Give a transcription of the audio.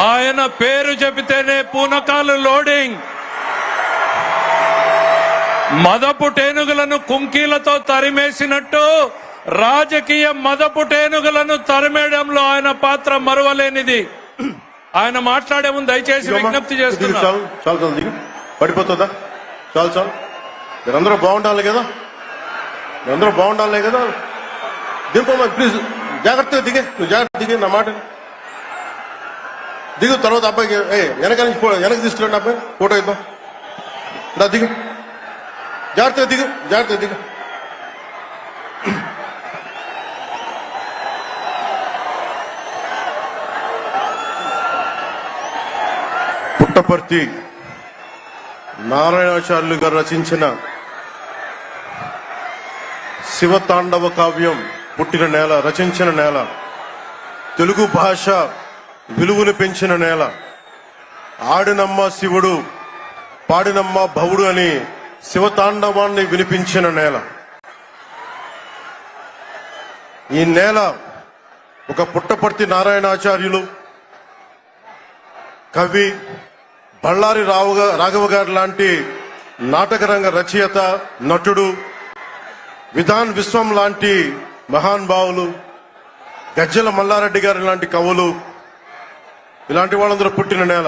ఆయన పేరు చెబితేనే పూనకాలు లోడింగ్. మదపు టేనుగులను కుంకీలతో తరిమేసినట్టు రాజకీయ మదపు టేనుగులను తరిమేయడంలో ఆయన పాత్ర మరువలేనిది. ఆయన మాట్లాడే ముందు దయచేసి విజ్ఞప్తి చేస్తున్నా. చాలు పడిపోతుందా? చాలు మీరందరూ బాగుండాలి కదా, మీరందరూ బాగుండాలి కదా. దింపమ్మా ప్లీజ్, జాగ్రత్తగా దిగే, నువ్వు జాగ్రత్త దిగే, నా మాట దిగు. తర్వాత అబ్బాయికి వెనక్కి తీసుకురండి, అబ్బాయి ఫోటో ఇద్దాం. దా దిగు, జాగ్రత్తగా దిగు, జాగ్రత్తగా దిగు. పుట్టపర్తి నారాయణాచార్యులు గారు రచించిన శివతాండవ కావ్యం పుట్టిన నేల, రచించిన నేల, తెలుగు భాష విలువలు పెంచిన నేల, ఆడినమ్మ శివుడు పాడినమ్మ భవుడు అని శివతాండవాన్ని వినిపించిన నేల. ఈ నేల ఒక పుట్టపర్తి నారాయణాచార్యులు, కవి బళ్ళారి రాఘవ గారు లాంటి నాటకరంగ రచయిత, నటుడు, విధాన్ విశ్వం లాంటి మహానుభావులు, గజ్జల మల్లారెడ్డి గారు లాంటి కవులు, ఇలాంటి వాళ్ళందరూ పుట్టిన నేల.